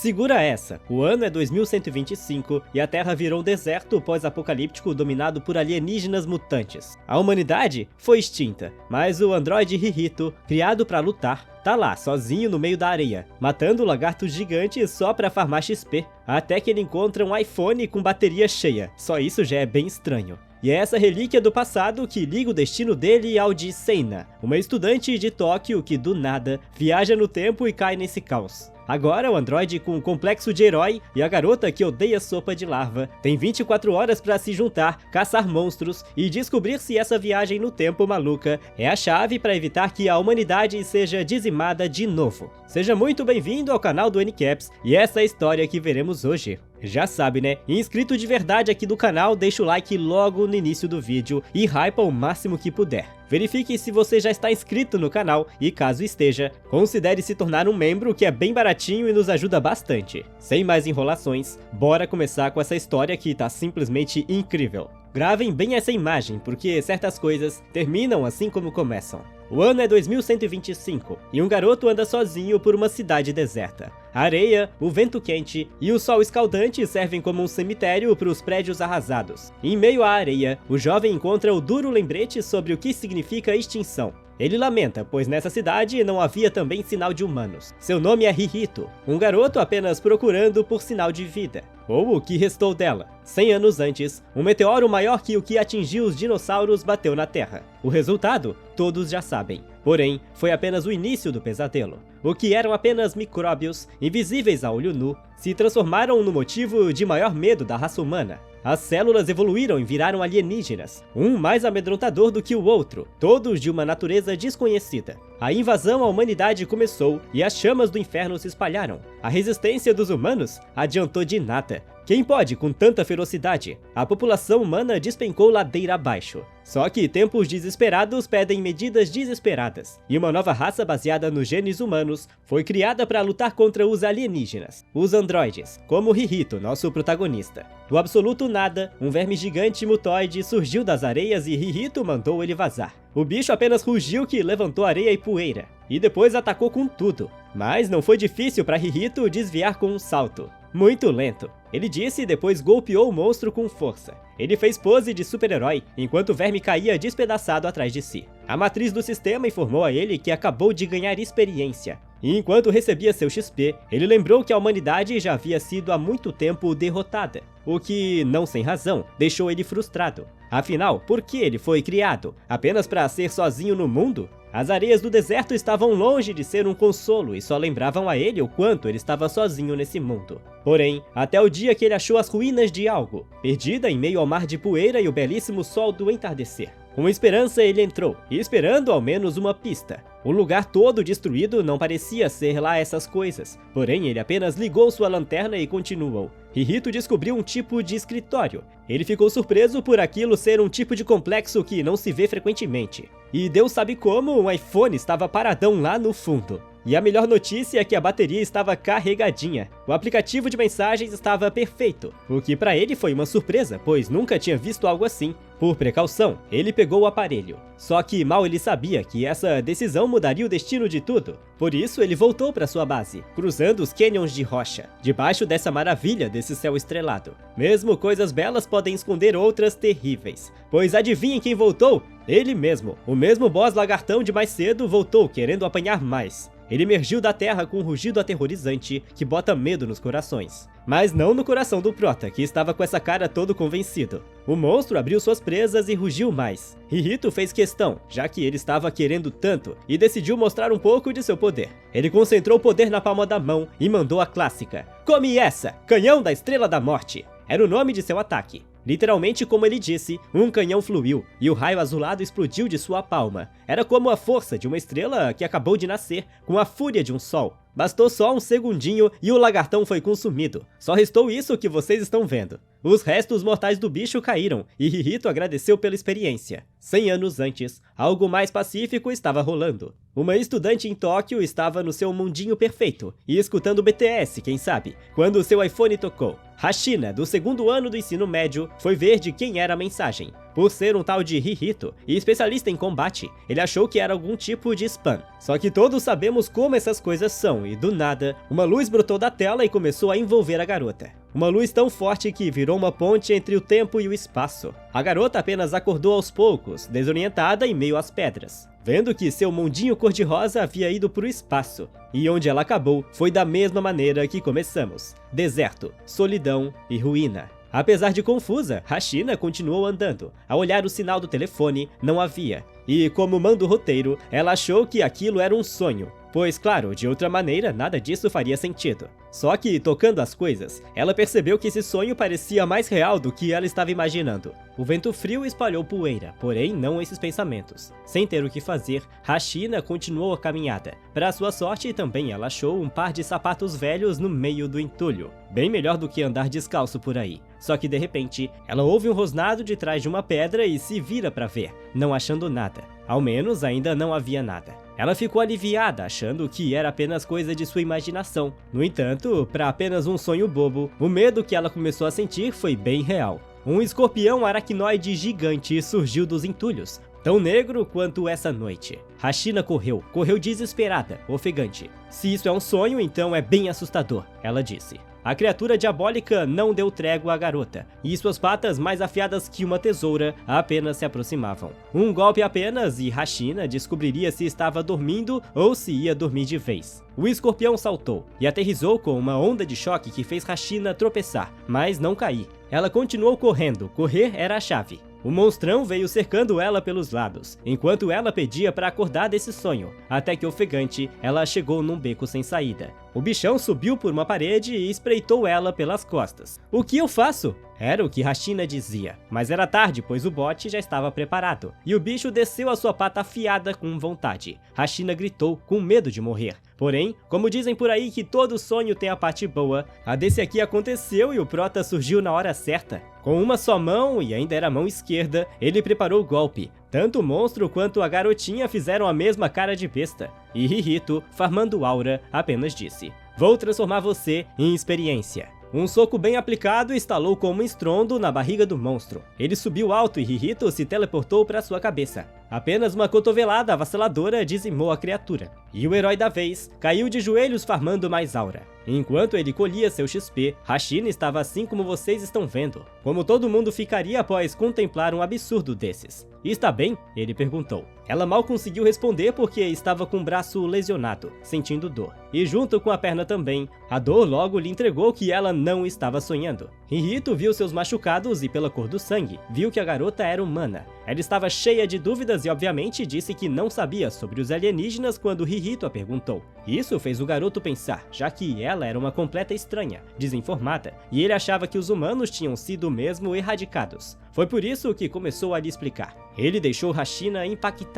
Segura essa, o ano é 2125 e a Terra virou um deserto pós-apocalíptico dominado por alienígenas mutantes. A humanidade foi extinta, mas o androide Rihito, criado para lutar, tá lá, sozinho no meio da areia, matando lagartos gigantes só pra farmar XP, até que ele encontra um iPhone com bateria cheia. Só isso já é bem estranho. E é essa relíquia do passado que liga o destino dele ao de Seina, uma estudante de Tóquio que do nada viaja no tempo e cai nesse caos. Agora o androide com um complexo de herói e a garota que odeia sopa de larva tem 24 horas para se juntar, caçar monstros e descobrir se essa viagem no tempo maluca é a chave para evitar que a humanidade seja dizimada de novo. Seja muito bem-vindo ao canal do NCaps e essa é a história que veremos hoje. Já sabe, né? Inscrito de verdade aqui do canal, deixa o like logo no início do vídeo e hypa o máximo que puder. Verifique se você já está inscrito no canal e, caso esteja, considere se tornar um membro que é bem baratinho e nos ajuda bastante. Sem mais enrolações, bora começar com essa história que tá simplesmente incrível. Gravem bem essa imagem, porque certas coisas terminam assim como começam. O ano é 2125 e um garoto anda sozinho por uma cidade deserta. A areia, o vento quente e o sol escaldante servem como um cemitério para os prédios arrasados. Em meio à areia, o jovem encontra o duro lembrete sobre o que significa extinção. Ele lamenta, pois nessa cidade não havia também sinal de humanos. Seu nome é Rihito, um garoto apenas procurando por sinal de vida, ou o que restou dela. 100 anos antes, um meteoro maior que o que atingiu os dinossauros bateu na Terra. O resultado, todos já sabem. Porém, foi apenas o início do pesadelo. O que eram apenas micróbios, invisíveis a olho nu, se transformaram no motivo de maior medo da raça humana. As células evoluíram e viraram alienígenas, um mais amedrontador do que o outro, todos de uma natureza desconhecida. A invasão à humanidade começou e as chamas do inferno se espalharam. A resistência dos humanos adiantou de nada. Quem pode com tanta ferocidade? A população humana despencou ladeira abaixo. Só que tempos desesperados pedem medidas desesperadas, e uma nova raça baseada nos genes humanos foi criada para lutar contra os alienígenas, os androides, como Rihito, nosso protagonista. Do absoluto nada, um verme gigante mutoide surgiu das areias e Rihito mandou ele vazar. O bicho apenas rugiu que levantou areia e poeira, e depois atacou com tudo. Mas não foi difícil para Rihito desviar com um salto. Muito lento. Ele disse e depois golpeou o monstro com força. Ele fez pose de super-herói, enquanto o verme caía despedaçado atrás de si. A matriz do sistema informou a ele que acabou de ganhar experiência. E enquanto recebia seu XP, ele lembrou que a humanidade já havia sido há muito tempo derrotada. O que, não sem razão, deixou ele frustrado. Afinal, por que ele foi criado? Apenas para ser sozinho no mundo? As areias do deserto estavam longe de ser um consolo e só lembravam a ele o quanto ele estava sozinho nesse mundo. Porém, até o dia que ele achou as ruínas de algo, perdida em meio ao mar de poeira e o belíssimo sol do entardecer. Com esperança ele entrou, esperando ao menos uma pista. O lugar todo destruído não parecia ser lá essas coisas, porém ele apenas ligou sua lanterna e continuou. Rihito descobriu um tipo de escritório. Ele ficou surpreso por aquilo ser um tipo de complexo que não se vê frequentemente. E Deus sabe como um iPhone estava paradão lá no fundo. E a melhor notícia é que a bateria estava carregadinha. O aplicativo de mensagens estava perfeito, o que para ele foi uma surpresa, pois nunca tinha visto algo assim. Por precaução, ele pegou o aparelho. Só que mal ele sabia que essa decisão mudaria o destino de tudo. Por isso ele voltou para sua base, cruzando os canyons de rocha, debaixo dessa maravilha desse céu estrelado. Mesmo coisas belas podem esconder outras terríveis. Pois adivinhem quem voltou? Ele mesmo. O mesmo boss lagartão de mais cedo voltou querendo apanhar mais. Ele emergiu da terra com um rugido aterrorizante que bota medo nos corações. Mas não no coração do prota, que estava com essa cara todo convencido. O monstro abriu suas presas e rugiu mais. Rihito fez questão, já que ele estava querendo tanto, e decidiu mostrar um pouco de seu poder. Ele concentrou o poder na palma da mão e mandou a clássica: "Come essa! Canhão da Estrela da Morte!" Era o nome de seu ataque. Literalmente como ele disse, um canhão fluiu, e o raio azulado explodiu de sua palma. Era como a força de uma estrela que acabou de nascer, com a fúria de um sol. Bastou só um segundinho e o lagartão foi consumido. Só restou isso que vocês estão vendo. Os restos mortais do bicho caíram, e Rihito agradeceu pela experiência. 100 anos antes, algo mais pacífico estava rolando. Uma estudante em Tóquio estava no seu mundinho perfeito, e escutando BTS, quem sabe, quando seu iPhone tocou. Hashina, do segundo ano do ensino médio, foi ver de quem era a mensagem. Por ser um tal de Hihito e especialista em combate, ele achou que era algum tipo de spam. Só que todos sabemos como essas coisas são e, do nada, uma luz brotou da tela e começou a envolver a garota. Uma luz tão forte que virou uma ponte entre o tempo e o espaço. A garota apenas acordou aos poucos, desorientada em meio às pedras, vendo que seu mundinho cor-de-rosa havia ido para o espaço. E onde ela acabou foi da mesma maneira que começamos: deserto, solidão e ruína. Apesar de confusa, Hashina continuou andando. Ao olhar o sinal do telefone, não havia. E, como manda o roteiro, ela achou que aquilo era um sonho. Pois, claro, de outra maneira, nada disso faria sentido. Só que, tocando as coisas, ela percebeu que esse sonho parecia mais real do que ela estava imaginando. O vento frio espalhou poeira, porém não esses pensamentos. Sem ter o que fazer, Hashina continuou a caminhada. Para sua sorte, também ela achou um par de sapatos velhos no meio do entulho. Bem melhor do que andar descalço por aí. Só que de repente, ela ouve um rosnado de trás de uma pedra e se vira para ver, não achando nada. Ao menos ainda não havia nada. Ela ficou aliviada, achando que era apenas coisa de sua imaginação. No entanto, para apenas um sonho bobo, o medo que ela começou a sentir foi bem real. Um escorpião aracnoide gigante surgiu dos entulhos, tão negro quanto essa noite. Hashina correu desesperada, ofegante. Se isso é um sonho, então é bem assustador, ela disse. A criatura diabólica não deu trégua à garota, e suas patas, mais afiadas que uma tesoura, apenas se aproximavam. Um golpe apenas e Hashina descobriria se estava dormindo ou se ia dormir de vez. O escorpião saltou e aterrissou com uma onda de choque que fez Hashina tropeçar, mas não cair. Ela continuou correndo, correr era a chave. O monstrão veio cercando ela pelos lados, enquanto ela pedia para acordar desse sonho, até que ofegante, ela chegou num beco sem saída. O bichão subiu por uma parede e espreitou ela pelas costas. "O que eu faço?" Era o que Hashina dizia, mas era tarde, pois o bote já estava preparado, e o bicho desceu a sua pata afiada com vontade. Hashina gritou, com medo de morrer. Porém, como dizem por aí que todo sonho tem a parte boa, a desse aqui aconteceu e o prota surgiu na hora certa. Com uma só mão, e ainda era a mão esquerda, ele preparou o golpe. Tanto o monstro quanto a garotinha fizeram a mesma cara de besta. E Hihito, farmando aura, apenas disse: "Vou transformar você em experiência." Um soco bem aplicado estalou como um estrondo na barriga do monstro. Ele subiu alto e Hihito se teleportou para sua cabeça. Apenas uma cotovelada avassaladora dizimou a criatura. E o herói da vez caiu de joelhos farmando mais aura. Enquanto ele colhia seu XP, Hashina estava assim como vocês estão vendo. Como todo mundo ficaria após contemplar um absurdo desses? "Está bem?" ele perguntou. Ela mal conseguiu responder porque estava com o braço lesionado, sentindo dor. E junto com a perna também, a dor logo lhe entregou que ela não estava sonhando. Hihito viu seus machucados e pela cor do sangue, viu que a garota era humana. Ela estava cheia de dúvidas e obviamente disse que não sabia sobre os alienígenas quando Hihito a perguntou. Isso fez o garoto pensar, já que ela era uma completa estranha, desinformada, e ele achava que os humanos tinham sido mesmo erradicados. Foi por isso que começou a lhe explicar. Ele deixou Hashina impactada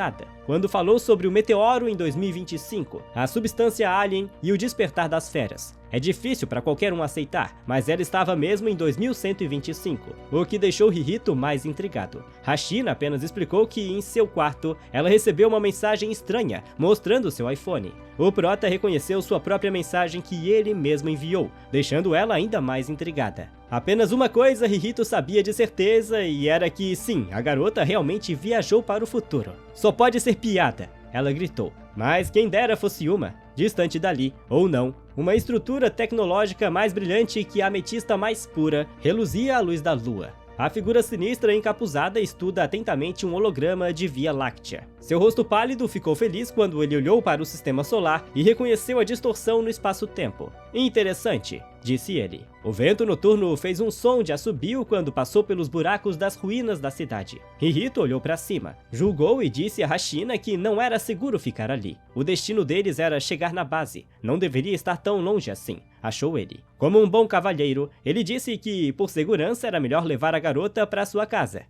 quando falou sobre o meteoro em 2025, a substância alien e o despertar das feras. É difícil para qualquer um aceitar, mas ela estava mesmo em 2125, o que deixou Hihito mais intrigado. Hashina apenas explicou que em seu quarto ela recebeu uma mensagem estranha mostrando seu iPhone. O prota reconheceu sua própria mensagem que ele mesmo enviou, deixando ela ainda mais intrigada. Apenas uma coisa Hihito sabia de certeza e era que sim, a garota realmente viajou para o futuro. "Só pode ser piada", ela gritou. Mas quem dera fosse uma. Distante dali, ou não, uma estrutura tecnológica mais brilhante que a ametista mais pura reluzia à luz da lua. A figura sinistra encapuzada estuda atentamente um holograma de Via Láctea. Seu rosto pálido ficou feliz quando ele olhou para o sistema solar e reconheceu a distorção no espaço-tempo. "Interessante", disse ele. O vento noturno fez um som de assobio quando passou pelos buracos das ruínas da cidade. Hihito olhou para cima, julgou e disse a Hashina que não era seguro ficar ali. O destino deles era chegar na base, não deveria estar tão longe assim, achou ele. Como um bom cavalheiro, ele disse que, por segurança, era melhor levar a garota para sua casa.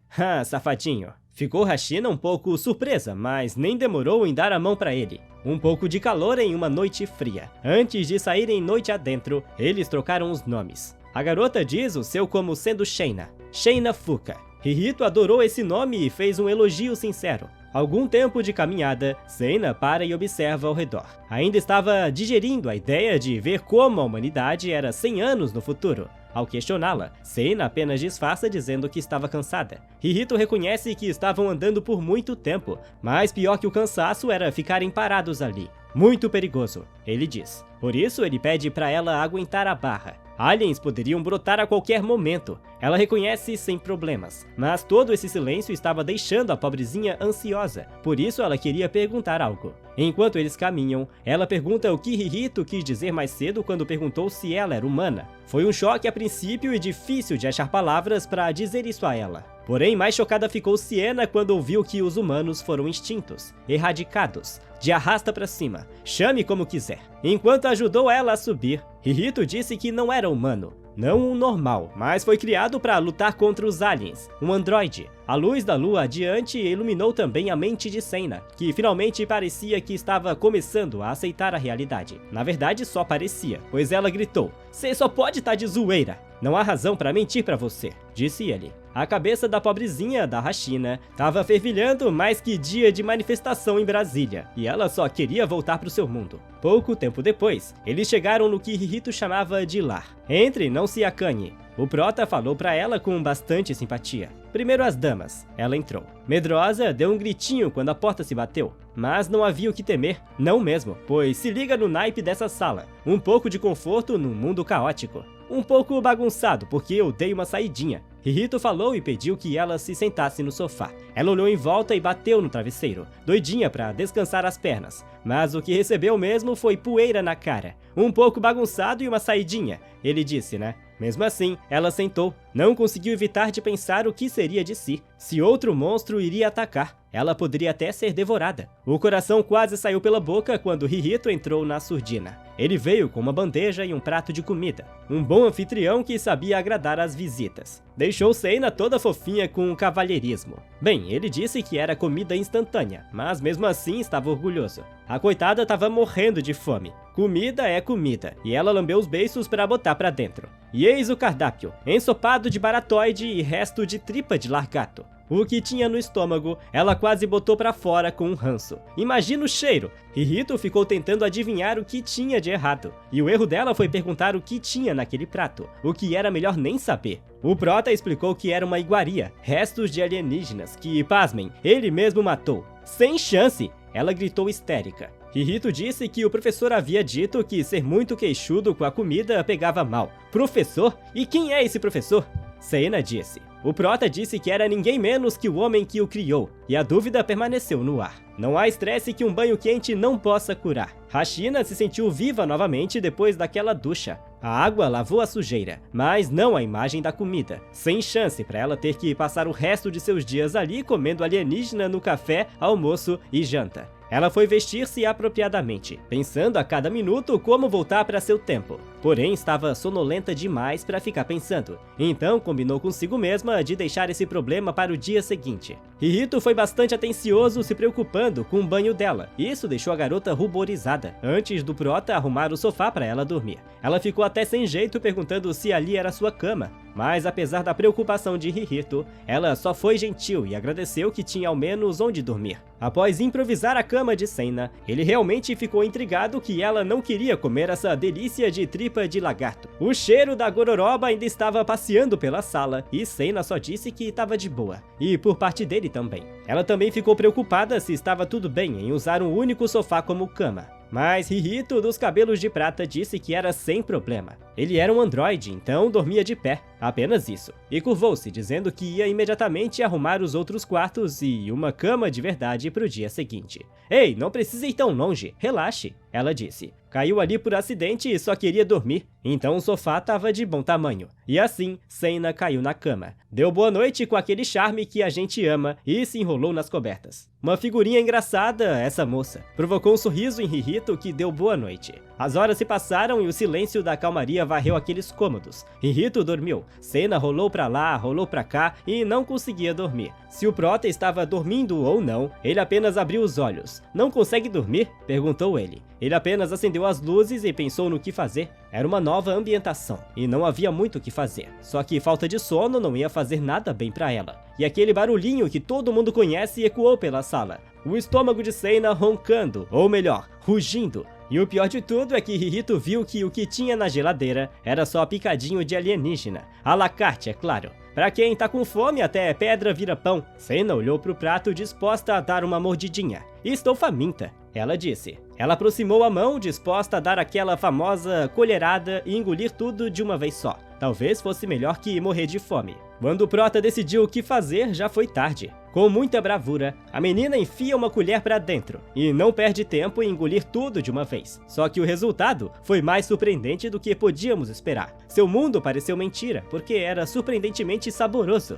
Safadinho. Ficou Hashina um pouco surpresa, mas nem demorou em dar a mão para ele. Um pouco de calor em uma noite fria. Antes de saírem noite adentro, eles trocaram os nomes. A garota diz o seu como sendo Sheina Fuka. Hihito adorou esse nome e fez um elogio sincero. Algum tempo de caminhada, Seina para e observa ao redor. Ainda estava digerindo a ideia de ver como a humanidade era 100 anos no futuro. Ao questioná-la, Seina apenas disfarça dizendo que estava cansada. Hihito reconhece que estavam andando por muito tempo, mas pior que o cansaço era ficarem parados ali. Muito perigoso, ele diz. Por isso ele pede para ela aguentar a barra. Aliens poderiam brotar a qualquer momento. Ela reconhece sem problemas, mas todo esse silêncio estava deixando a pobrezinha ansiosa, por isso ela queria perguntar algo. Enquanto eles caminham, ela pergunta o que Hihito quis dizer mais cedo quando perguntou se ela era humana. Foi um choque a princípio e difícil de achar palavras para dizer isso a ela. Porém, mais chocada ficou Siena quando ouviu que os humanos foram extintos, erradicados, de arrasta pra cima, chame como quiser. Enquanto ajudou ela a subir, Hihito disse que não era humano, não um normal, mas foi criado para lutar contra os aliens, um androide. A luz da lua adiante iluminou também a mente de Seina, que finalmente parecia que estava começando a aceitar a realidade. Na verdade, só parecia, pois ela gritou: "Você só pode estar de zoeira! Não há razão para mentir para você", disse ele. A cabeça da pobrezinha da Hashina estava fervilhando mais que dia de manifestação em Brasília, e ela só queria voltar para o seu mundo. Pouco tempo depois, eles chegaram no que Hihito chamava de lar. "Entre, não se acanhe", o prota falou para ela com bastante simpatia. "Primeiro as damas", ela entrou. Medrosa, deu um gritinho quando a porta se bateu, mas não havia o que temer, não mesmo, pois se liga no naipe dessa sala, um pouco de conforto num mundo caótico. Um pouco bagunçado, porque eu dei uma saidinha. Hihito falou e pediu que ela se sentasse no sofá. Ela olhou em volta e bateu no travesseiro, doidinha pra descansar as pernas. Mas o que recebeu mesmo foi poeira na cara. "Um pouco bagunçado e uma saidinha", ele disse, né? Mesmo assim, ela sentou. Não conseguiu evitar de pensar o que seria de si. Se outro monstro iria atacar, ela poderia até ser devorada. O coração quase saiu pela boca quando Hihito entrou na surdina. Ele veio com uma bandeja e um prato de comida. Um bom anfitrião que sabia agradar as visitas. Deixou Seina toda fofinha com um cavalheirismo. Bem, ele disse que era comida instantânea, mas mesmo assim estava orgulhoso. A coitada estava morrendo de fome. Comida é comida, e ela lambeu os beiços para botar pra dentro. E eis o cardápio: ensopado de baratóide e resto de tripa de largato. O que tinha no estômago, ela quase botou pra fora com um ranço. Imagina o cheiro! Hihito ficou tentando adivinhar o que tinha de errado. E o erro dela foi perguntar o que tinha naquele prato, o que era melhor nem saber. O prota explicou que era uma iguaria, restos de alienígenas, que, pasmem, ele mesmo matou. Sem chance! Ela gritou histérica. Hihito disse que o professor havia dito que ser muito queixudo com a comida pegava mal. Professor? E quem é esse professor? Seina disse. O prota disse que era ninguém menos que o homem que o criou, e a dúvida permaneceu no ar. Não há estresse que um banho quente não possa curar. Hashina se sentiu viva novamente depois daquela ducha. A água lavou a sujeira, mas não a imagem da comida. Sem chance para ela ter que passar o resto de seus dias ali comendo alienígena no café, almoço e janta. Ela foi vestir-se apropriadamente, pensando a cada minuto como voltar para seu tempo. Porém, estava sonolenta demais para ficar pensando. Então, combinou consigo mesma de deixar esse problema para o dia seguinte. Hihito foi bastante atencioso, se preocupando com o banho dela. Isso deixou a garota ruborizada, antes do prota arrumar o sofá para ela dormir. Ela ficou até sem jeito perguntando se ali era sua cama. Mas apesar da preocupação de Hihito, ela só foi gentil e agradeceu que tinha ao menos onde dormir. Após improvisar a cama de Seina, ele realmente ficou intrigado que ela não queria comer essa delícia de tripa de lagarto. O cheiro da gororoba ainda estava passeando pela sala e Seina só disse que estava de boa, e por parte dele também. Ela também ficou preocupada se estava tudo bem em usar um único sofá como cama. Mas Hihito dos cabelos de prata disse que era sem problema. Ele era um androide, então dormia de pé, apenas isso. E curvou-se, dizendo que ia imediatamente arrumar os outros quartos e uma cama de verdade para o dia seguinte. "Ei, não precisa ir tão longe, relaxe", ela disse. Caiu ali por acidente e só queria dormir, então o sofá estava de bom tamanho. E assim, Seina caiu na cama. Deu boa noite com aquele charme que a gente ama e se enrolou nas cobertas. Uma figurinha engraçada, essa moça. Provocou um sorriso em Hihito que deu boa noite. As horas se passaram e o silêncio da calmaria varreu aqueles cômodos. Rihito dormiu. Sena rolou pra lá, rolou pra cá e não conseguia dormir. Se o Prota estava dormindo ou não, ele apenas abriu os olhos. "Não consegue dormir?" perguntou ele. Ele apenas acendeu as luzes e pensou no que fazer. Era uma nova ambientação, e não havia muito o que fazer. Só que falta de sono não ia fazer nada bem pra ela. E aquele barulhinho que todo mundo conhece ecoou pela sala. O estômago de Sena roncando, ou melhor, rugindo. E o pior de tudo é que Rihito viu que o que tinha na geladeira era só picadinho de alienígena. À la carte, é claro. Pra quem tá com fome, até pedra vira pão. Sena olhou pro prato disposta a dar uma mordidinha. "Estou faminta", ela disse. Ela aproximou a mão, disposta a dar aquela famosa colherada e engolir tudo de uma vez só. Talvez fosse melhor que morrer de fome. Quando o Prota decidiu o que fazer, já foi tarde. Com muita bravura, a menina enfia uma colher pra dentro e não perde tempo em engolir tudo de uma vez. Só que o resultado foi mais surpreendente do que podíamos esperar. Seu mundo pareceu mentira, porque era surpreendentemente saboroso.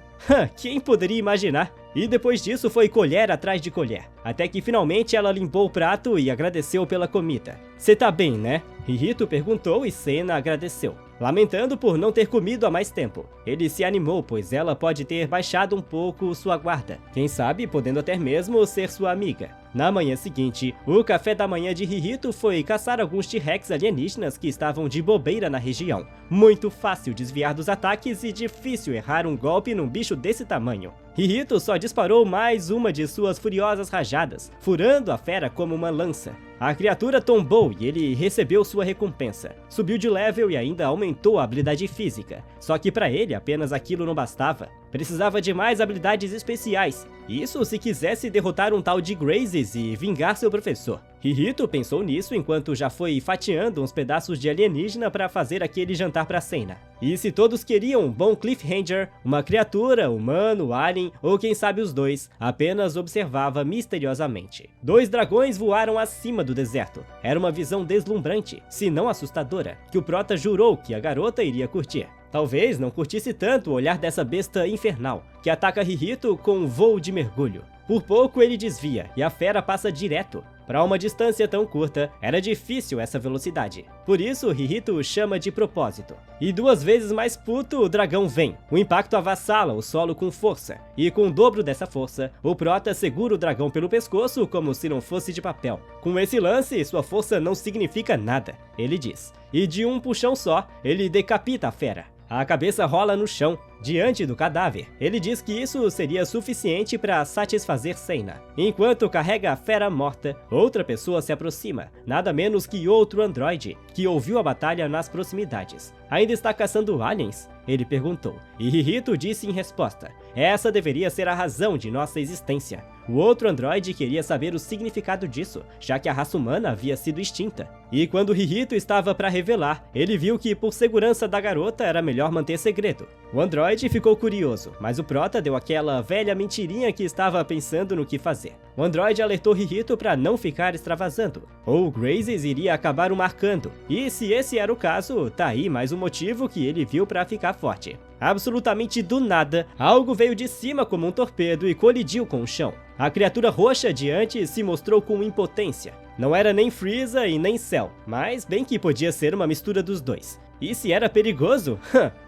Quem poderia imaginar? E depois disso foi colher atrás de colher, até que finalmente ela limpou o prato e agradeceu pela comida. "Cê tá bem, né?" Rihito perguntou e Sena agradeceu, lamentando por não ter comido há mais tempo. Ele se animou, pois ela pode ter baixado um pouco sua guarda, quem sabe podendo até mesmo ser sua amiga. Na manhã seguinte, o café da manhã de Rihito foi caçar alguns T-Rex alienígenas que estavam de bobeira na região. Muito fácil desviar dos ataques e difícil errar um golpe num bicho desse tamanho. Rihito só disparou mais uma de suas furiosas rajadas, furando a fera como uma lança. A criatura tombou e ele recebeu sua recompensa. Subiu de level e ainda aumentou a habilidade física. Só que pra ele apenas aquilo não bastava. Precisava de mais habilidades especiais. Isso se quisesse derrotar um tal de Grazes e vingar seu professor. Rihito pensou nisso enquanto já foi fatiando uns pedaços de alienígena para fazer aquele jantar pra Sena. E se todos queriam um bom cliffhanger, uma criatura, humano, alien ou quem sabe os dois, apenas observava misteriosamente. 2 dragões voaram acima do deserto. Era uma visão deslumbrante, se não assustadora, que o Prota jurou que a garota iria curtir. Talvez não curtisse tanto o olhar dessa besta infernal, que ataca Rihito com um voo de mergulho. Por pouco ele desvia, e a fera passa direto. Para uma distância tão curta, era difícil essa velocidade. Por isso, Rihito chama de propósito. E 2 vezes mais puto, o dragão vem. O impacto avassala o solo com força. E com o dobro dessa força, o Prota segura o dragão pelo pescoço como se não fosse de papel. "Com esse lance, sua força não significa nada", ele diz. E de um puxão só, ele decapita a fera. A cabeça rola no chão, diante do cadáver. Ele diz que isso seria suficiente para satisfazer Sena. Enquanto carrega a fera morta, outra pessoa se aproxima, nada menos que outro androide, que ouviu a batalha nas proximidades. "Ainda está caçando aliens?" ele perguntou. E Rihito disse em resposta: "Essa deveria ser a razão de nossa existência." O outro androide queria saber o significado disso, já que a raça humana havia sido extinta. E quando Rihito estava para revelar, ele viu que por segurança da garota era melhor manter segredo. O androide ficou curioso, mas o Prota deu aquela velha mentirinha que estava pensando no que fazer. O androide alertou Rihito para não ficar extravasando, ou Grazes iria acabar o marcando. E se esse era o caso, tá aí mais um motivo que ele viu para ficar forte. Absolutamente do nada, algo veio de cima como um torpedo e colidiu com o chão. A criatura roxa diante se mostrou com impotência. Não era nem Frieza e nem Cell, mas bem que podia ser uma mistura dos dois. E se era perigoso?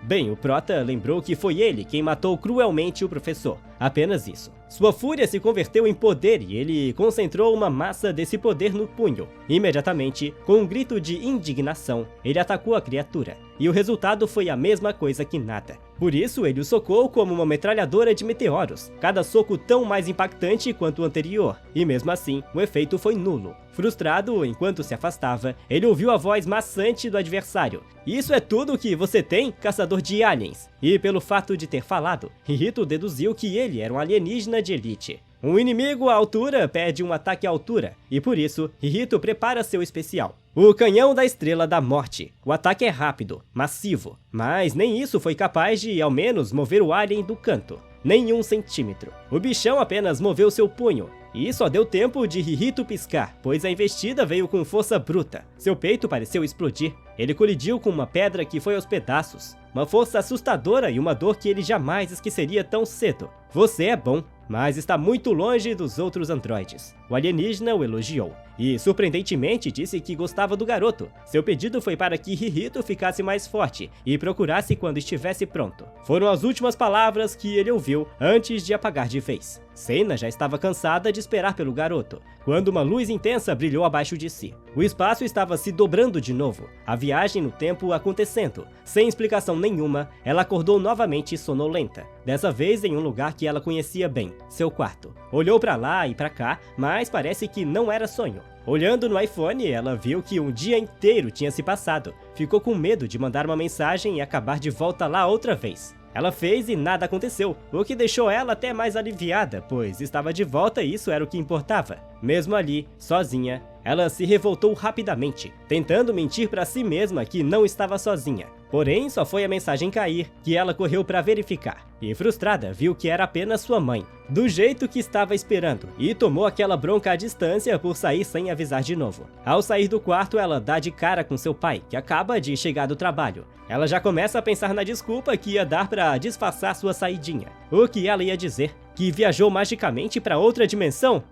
Bem, o Prota lembrou que foi ele quem matou cruelmente o professor. Apenas isso. Sua fúria se converteu em poder e ele concentrou uma massa desse poder no punho. Imediatamente, com um grito de indignação, ele atacou a criatura. E o resultado foi a mesma coisa que nada. Por isso, ele o socou como uma metralhadora de meteoros, cada soco tão mais impactante quanto o anterior. E mesmo assim, o efeito foi nulo. Frustrado, enquanto se afastava, ele ouviu a voz maçante do adversário. "Isso é tudo que você tem, caçador de aliens?" E pelo fato de ter falado, Rihito deduziu que ele era um alienígena de elite. Um inimigo à altura pede um ataque à altura, e por isso, Rihito prepara seu especial. O Canhão da Estrela da Morte. O ataque é rápido, massivo, mas nem isso foi capaz de, ao menos, mover o alien do canto. Nem 1 centímetro. O bichão apenas moveu seu punho, e só deu tempo de Rihito piscar, pois a investida veio com força bruta. Seu peito pareceu explodir. Ele colidiu com uma pedra que foi aos pedaços. Uma força assustadora e uma dor que ele jamais esqueceria tão cedo. Você é bom, mas está muito longe dos outros androides. o alienígena o elogiou. E, surpreendentemente, disse que gostava do garoto. Seu pedido foi para que Hihito ficasse mais forte e procurasse quando estivesse pronto. Foram as últimas palavras que ele ouviu antes de apagar de vez. Seina já estava cansada de esperar pelo garoto, quando uma luz intensa brilhou abaixo de si. O espaço estava se dobrando de novo, a viagem no tempo acontecendo. Sem explicação nenhuma, ela acordou novamente sonolenta, dessa vez em um lugar que ela conhecia bem, seu quarto. Olhou para lá e para cá, mas parece que não era sonho. Olhando no iPhone, ela viu que um dia inteiro tinha se passado. Ficou com medo de mandar uma mensagem e acabar de volta lá outra vez. Ela fez e nada aconteceu, o que deixou ela até mais aliviada, pois estava de volta e isso era o que importava. Mesmo ali, sozinha, ela se revoltou rapidamente, tentando mentir para si mesma que não estava sozinha. Porém, só foi a mensagem cair que ela correu para verificar. E frustrada, viu que era apenas sua mãe, do jeito que estava esperando, e tomou aquela bronca à distância por sair sem avisar de novo. Ao sair do quarto, ela dá de cara com seu pai, que acaba de chegar do trabalho. Ela já começa a pensar na desculpa que ia dar para disfarçar sua saidinha. O que ela ia dizer? Que viajou magicamente para outra dimensão?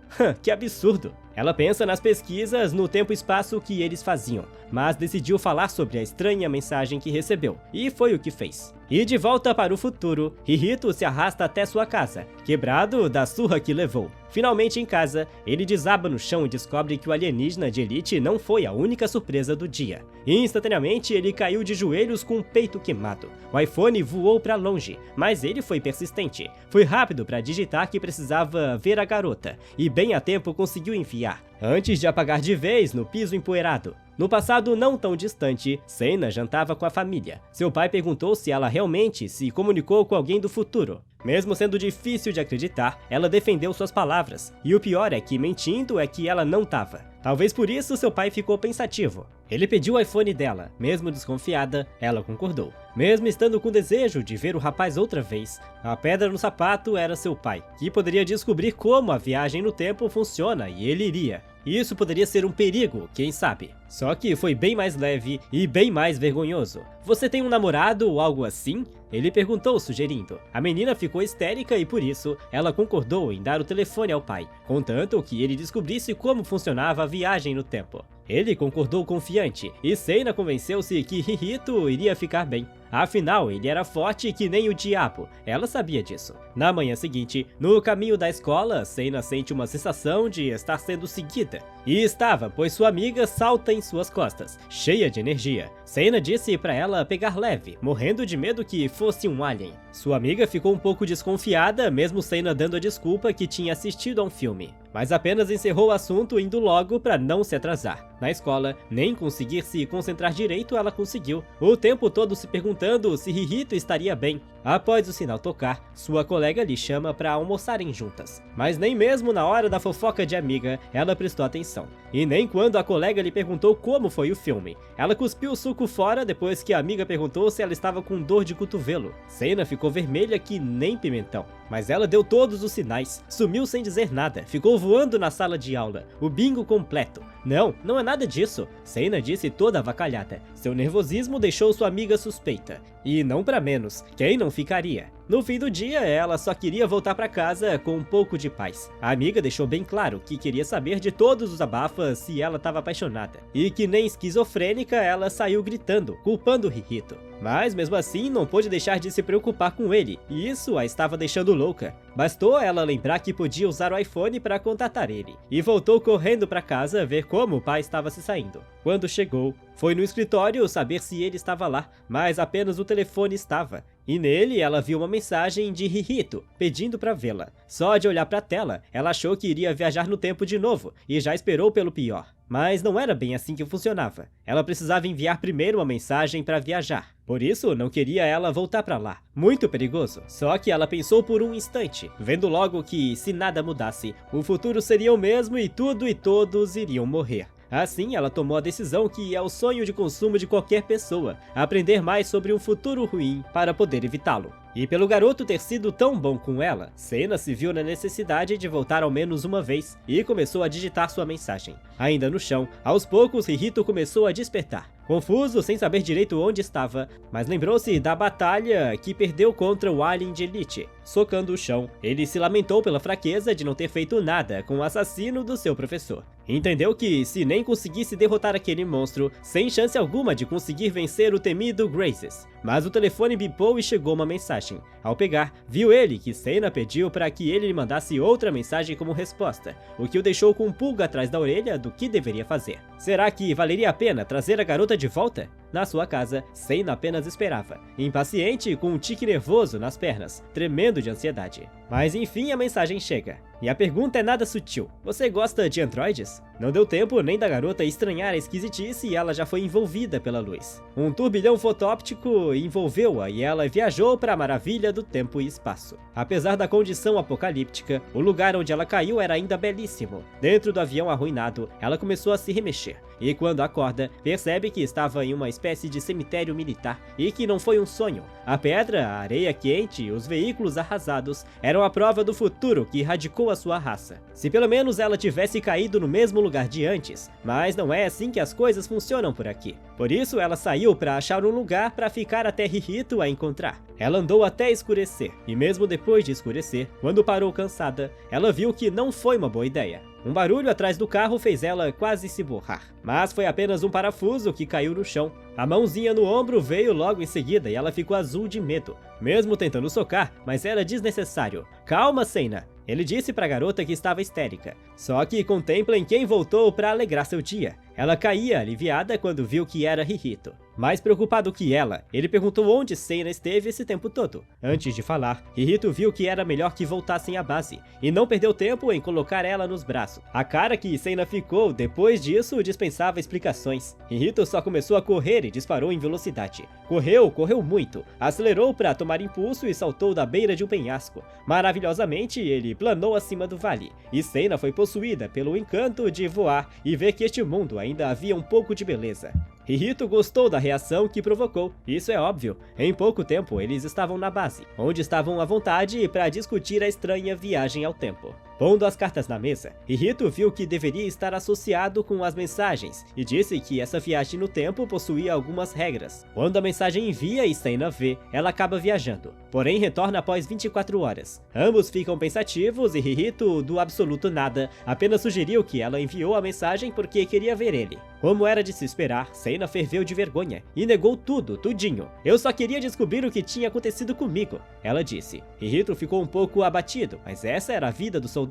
Que absurdo! Ela pensa nas pesquisas no tempo e espaço que eles faziam, mas decidiu falar sobre a estranha mensagem que recebeu, e foi o que fez. E de volta para o futuro, Hihito se arrasta até sua casa, quebrado da surra que levou. Finalmente em casa, ele desaba no chão e descobre que o alienígena de elite não foi a única surpresa do dia. Instantaneamente, ele caiu de joelhos com o peito queimado. O iPhone voou para longe, mas ele foi persistente. Foi rápido para digitar que precisava ver a garota, e bem a tempo conseguiu enviar, antes de apagar de vez no piso empoeirado. No passado não tão distante, Seina jantava com a família. Seu pai perguntou se ela realmente se comunicou com alguém do futuro. Mesmo sendo difícil de acreditar, ela defendeu suas palavras. E o pior é que mentindo é que ela não estava. Talvez por isso seu pai ficou pensativo. Ele pediu o iPhone dela. Mesmo desconfiada, ela concordou. Mesmo estando com desejo de ver o rapaz outra vez, a pedra no sapato era seu pai, que poderia descobrir como a viagem no tempo funciona e ele iria. Isso poderia ser um perigo, quem sabe? Só que foi bem mais leve e bem mais vergonhoso. Você tem um namorado ou algo assim? Ele perguntou, sugerindo. A menina ficou histérica e por isso ela concordou em dar o telefone ao pai, contanto que ele descobrisse como funcionava a viagem no tempo. Ele concordou confiante, e Seina convenceu-se que Hihito iria ficar bem. Afinal, ele era forte que nem o diabo, ela sabia disso. Na manhã seguinte, no caminho da escola, Seina sente uma sensação de estar sendo seguida. E estava, pois sua amiga salta em suas costas, cheia de energia. Seina disse para ela pegar leve, morrendo de medo que fosse um alien. Sua amiga ficou um pouco desconfiada, mesmo Seina dando a desculpa que tinha assistido a um filme. Mas apenas encerrou o assunto indo logo para não se atrasar. Na escola, nem conseguir se concentrar direito ela conseguiu, o tempo todo se perguntando se Hihito estaria bem. Após o sinal tocar, sua colega lhe chama para almoçarem juntas. Mas nem mesmo na hora da fofoca de amiga, ela prestou atenção. E nem quando a colega lhe perguntou como foi o filme. Ela cuspiu o suco fora depois que a amiga perguntou se ela estava com dor de cotovelo. Seina ficou vermelha que nem pimentão. Mas ela deu todos os sinais, sumiu sem dizer nada, ficou voando na sala de aula, o bingo completo. Não é nada disso, Seina disse toda avacalhada. Seu nervosismo deixou sua amiga suspeita. E não pra menos, quem não ficaria? No fim do dia, ela só queria voltar para casa com um pouco de paz. A amiga deixou bem claro que queria saber de todos os abafas se ela estava apaixonada. E que nem esquizofrênica, ela saiu gritando, culpando Hihito. Mas mesmo assim, não pôde deixar de se preocupar com ele, e isso a estava deixando louca. Bastou ela lembrar que podia usar o iPhone para contatar ele, e voltou correndo para casa ver como o pai estava se saindo. Quando chegou, foi no escritório saber se ele estava lá, mas apenas o telefone estava. E nele ela viu uma mensagem de Hihito, pedindo para vê-la. Só de olhar para a tela, ela achou que iria viajar no tempo de novo, e já esperou pelo pior. Mas não era bem assim que funcionava. Ela precisava enviar primeiro uma mensagem para viajar. Por isso, não queria ela voltar para lá. Muito perigoso. Só que ela pensou por um instante, vendo logo que, se nada mudasse, o futuro seria o mesmo e tudo e todos iriam morrer. Assim, ela tomou a decisão que é o sonho de consumo de qualquer pessoa, aprender mais sobre um futuro ruim para poder evitá-lo. E pelo garoto ter sido tão bom com ela, Seina se viu na necessidade de voltar ao menos uma vez e começou a digitar sua mensagem. Ainda no chão, aos poucos Hihito começou a despertar. confuso, sem saber direito onde estava, mas lembrou-se da batalha que perdeu contra o Alien de Elite. Socando o chão, ele se lamentou pela fraqueza de não ter feito nada com o assassino do seu professor. Entendeu que, se nem conseguisse derrotar aquele monstro, sem chance alguma de conseguir vencer o temido Graces. Mas o telefone bipou e chegou uma mensagem. Ao pegar, viu ele que Seina pediu para que ele lhe mandasse outra mensagem como resposta, o que o deixou com um pulga atrás da orelha do que deveria fazer. Será que valeria a pena trazer a garota de volta? Na sua casa, Seina apenas esperava, impaciente e com um tique nervoso nas pernas, tremendo de ansiedade. Mas enfim a mensagem chega. E a pergunta é nada sutil. Você gosta de androides? Não deu tempo nem da garota estranhar a esquisitice e ela já foi envolvida pela luz. Um turbilhão fotóptico envolveu-a e ela viajou para a maravilha do tempo e espaço. Apesar da condição apocalíptica, o lugar onde ela caiu era ainda belíssimo. Dentro do avião arruinado, ela começou a se remexer. E quando acorda, percebe que estava em uma espécie de cemitério militar e que não foi um sonho. A pedra, a areia quente e os veículos arrasados eram a prova do futuro que erradicou a sua raça. Se pelo menos ela tivesse caído no mesmo lugar de antes, mas não é assim que as coisas funcionam por aqui. Por isso ela saiu para achar um lugar para ficar até Rihito a encontrar. Ela andou até escurecer, e mesmo depois de escurecer, quando parou cansada, ela viu que não foi uma boa ideia. Um barulho atrás do carro fez ela quase se borrar, mas foi apenas um parafuso que caiu no chão. A mãozinha no ombro veio logo em seguida e ela ficou azul de medo, mesmo tentando socar, mas era desnecessário. Calma, Seina, ele disse para a garota que estava histérica. Só que contemplem quem voltou para alegrar seu dia. Ela caía aliviada quando viu que era Rihito. Mais preocupado que ela, ele perguntou onde Seina esteve esse tempo todo. Antes de falar, Rihito viu que era melhor que voltassem à base, e não perdeu tempo em colocar ela nos braços. A cara que Seina ficou depois disso dispensava explicações. Rihito só começou a correr e disparou em velocidade. Correu muito, acelerou para tomar impulso e saltou da beira de um penhasco. Maravilhosamente, ele planou acima do vale, e Seina foi possuída pelo encanto de voar e ver que este mundo ainda havia um pouco de beleza. Rihito gostou da reação que provocou, isso é óbvio. Em pouco tempo eles estavam na base, onde estavam à vontade para discutir a estranha viagem ao tempo. Pondo as cartas na mesa, Rihito viu que deveria estar associado com as mensagens e disse que essa viagem no tempo possuía algumas regras. Quando a mensagem envia e Seina vê, ela acaba viajando, porém retorna após 24 horas. Ambos ficam pensativos e Rihito, do absoluto nada, apenas sugeriu que ela enviou a mensagem porque queria ver ele. Como era de se esperar, Seina ferveu de vergonha e negou tudinho. Eu só queria descobrir o que tinha acontecido comigo, ela disse. Rihito ficou um pouco abatido, mas essa era a vida do soldado.